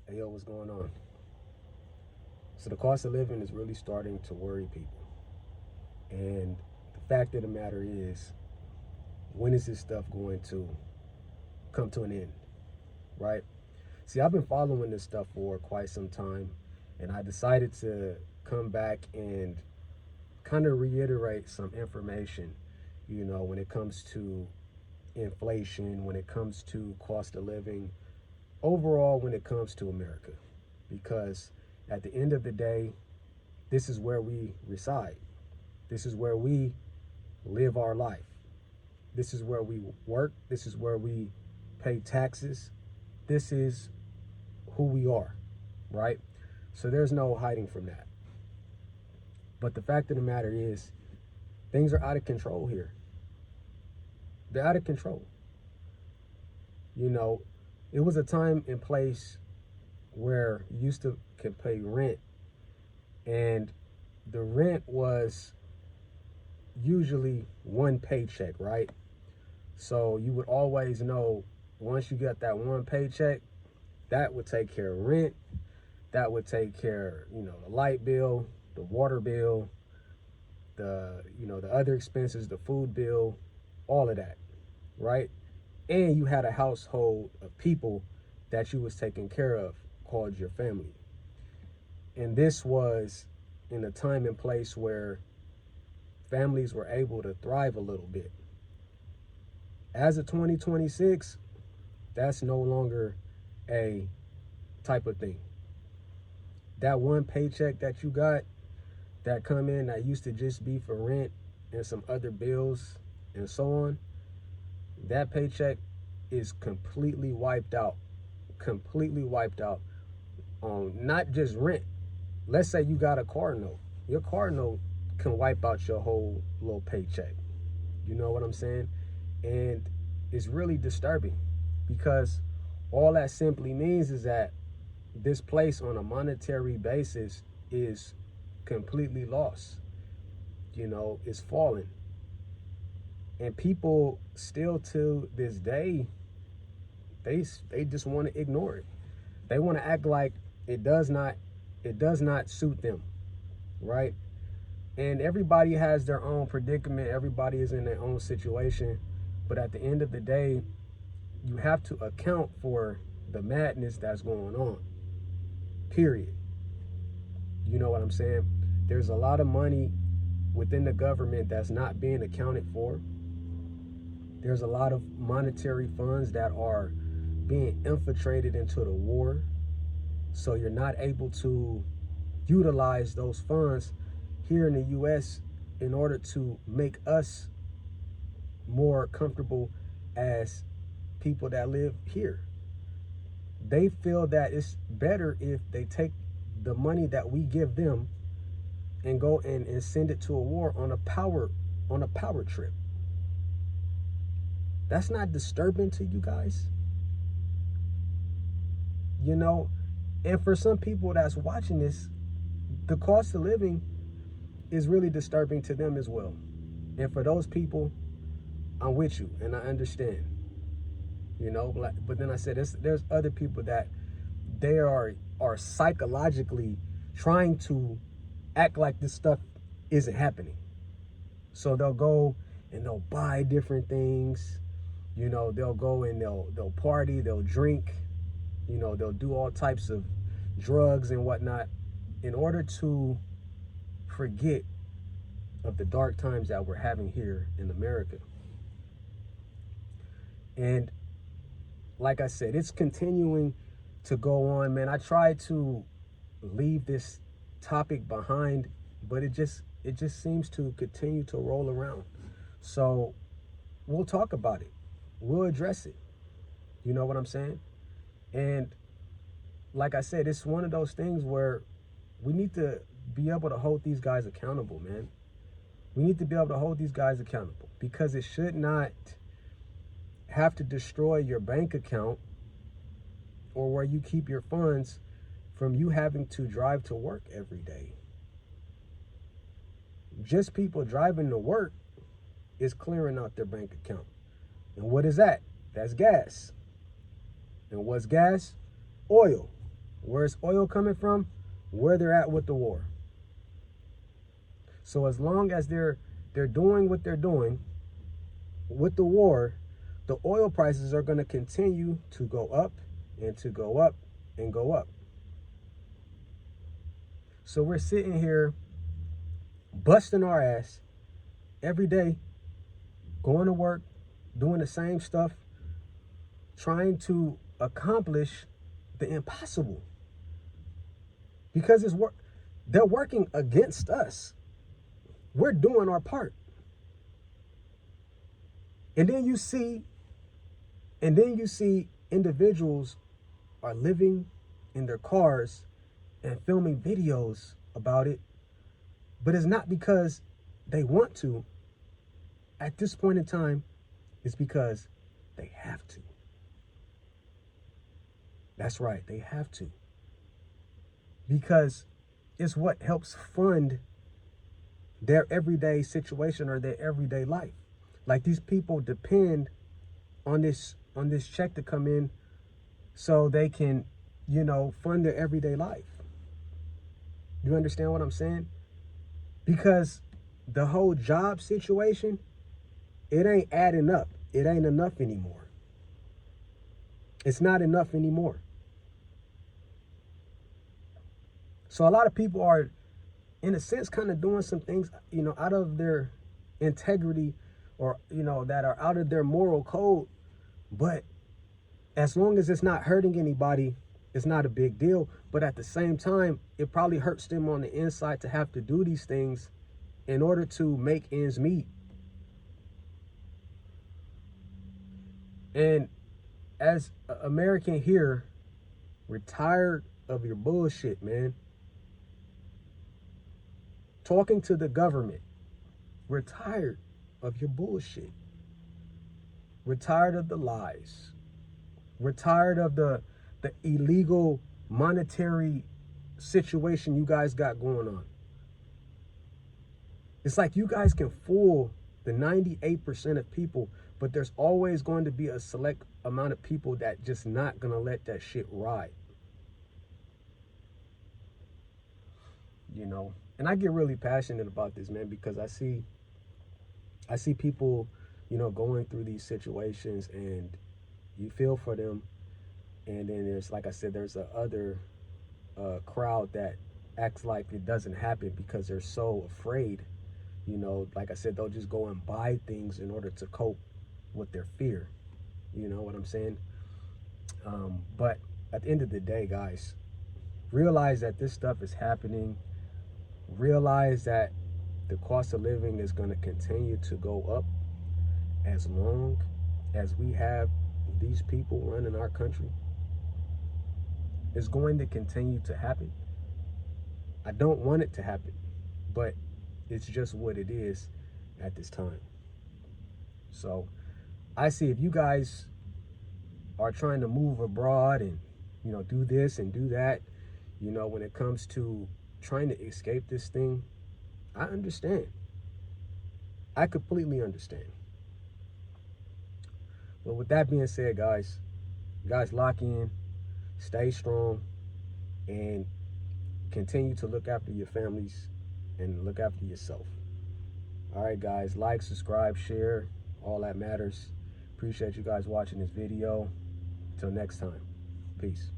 Hey, yo, what's going on? So the cost of living is really starting to worry people. And the fact of the matter is, when is this stuff going to come to an end, right? See, I've been following this stuff for quite some time, and I decided to come back and kind of reiterate some information, when it comes to inflation, when it comes to cost of living, overall, when it comes to America. Because at the end of the day, this is where we reside. This is where we live our life. This is where we work. This is where we pay taxes. This is who we are, right? So there's no hiding from that. But the fact of the matter is, things are out of control here. They're out of control. You know, it was a time and place where you used to could pay rent, and the rent was usually one paycheck, right? So you would always know, once you got that one paycheck, that would take care of rent, that would take care, the light bill, the water bill, the other expenses, the food bill, all of that, right? And you had a household of people that you was taking care of called your family. And this was in a time and place where families were able to thrive a little bit. As of 2026, that's no longer a type of thing. That one paycheck that you got that come in that used to just be for rent and some other bills and so on, that paycheck is completely wiped out. Completely wiped out on not just rent. Let's say you got a car note. Your car note can wipe out your whole little paycheck. You know what I'm saying? And it's really disturbing, because all that simply means is that this place on a monetary basis is completely lost. It's fallen. And people still to this day, they just want to ignore it. They want to act like it does not suit them, right? And everybody has their own predicament. Everybody is in their own situation. But at the end of the day, you have to account for the madness that's going on, period. You know what I'm saying? There's a lot of money within the government that's not being accounted for. There's a lot of monetary funds that are being infiltrated into the war. So you're not able to utilize those funds here in the U.S. in order to make us more comfortable as people that live here. They feel that it's better if they take the money that we give them and go and send it to a war on a power trip. That's not disturbing to you guys? And for some people that's watching this, the cost of living is really disturbing to them as well. And for those people, I'm with you and I understand. But then I said there's other people that they are psychologically trying to act like this stuff isn't happening. So they'll go and they'll buy different things. They'll go and they'll party, they'll drink, they'll do all types of drugs and whatnot in order to forget of the dark times that we're having here in America. And like I said, it's continuing to go on, man. I try to leave this topic behind, but it just seems to continue to roll around. So we'll talk about it. We'll address it. You know what I'm saying? And like I said, it's one of those things where we need to be able to hold these guys accountable, man. We need to be able to hold these guys accountable, because it should not have to destroy your bank account or where you keep your funds from you having to drive to work every day. Just people driving to work is clearing out their bank account. And what is that? That's gas. And what's gas? Oil, Where's oil coming from? Where they're at with the war. So as long as they're doing what they're doing with the war, the oil prices are going to continue to go up and to go up and go up. So we're sitting here busting our ass every day, going to work, doing the same stuff, trying to accomplish the impossible. Because they're working against us. We're doing our part. And then you see individuals are living in their cars and filming videos about it, but it's not because they want to. At this point in time, it's because they have to. That's right, they have to. Because it's what helps fund their everyday situation or their everyday life. Like, these people depend on this check to come in so they can, fund their everyday life. You understand what I'm saying? Because the whole job situation, it ain't adding up. It ain't enough anymore. It's not enough anymore. So a lot of people are, in a sense, kind of doing some things, out of their integrity, or, that are out of their moral code. But as long as it's not hurting anybody, it's not a big deal. But at the same time, it probably hurts them on the inside to have to do these things in order to make ends meet. And as an American here, we're tired of your bullshit, man. Talking to the government, we're tired of your bullshit. We're tired of the lies. We're tired of the illegal monetary situation you guys got going on. It's like you guys can fool the 98% of people, but there's always going to be a select amount of people that just not gonna let that shit ride. And I get really passionate about this, man, because I see people, going through these situations, and you feel for them. And then there's, like I said, there's a other crowd that acts like it doesn't happen because they're so afraid. Like I said, they'll just go and buy things in order to cope with their fear. You know what I'm saying? But at the end of the day, guys, realize that this stuff is happening. Realize that the cost of living is going to continue to go up as long as we have these people running our country. It's going to continue to happen. I don't want it to happen, but it's just what it is at this time. So I see, if you guys are trying to move abroad and, do this and do that, when it comes to trying to escape this thing, I understand. I completely understand. But with that being said, guys, lock in, stay strong, and continue to look after your families and look after yourself. All right, guys, like, subscribe, share, all that matters. Appreciate you guys watching this video. Till next time, peace.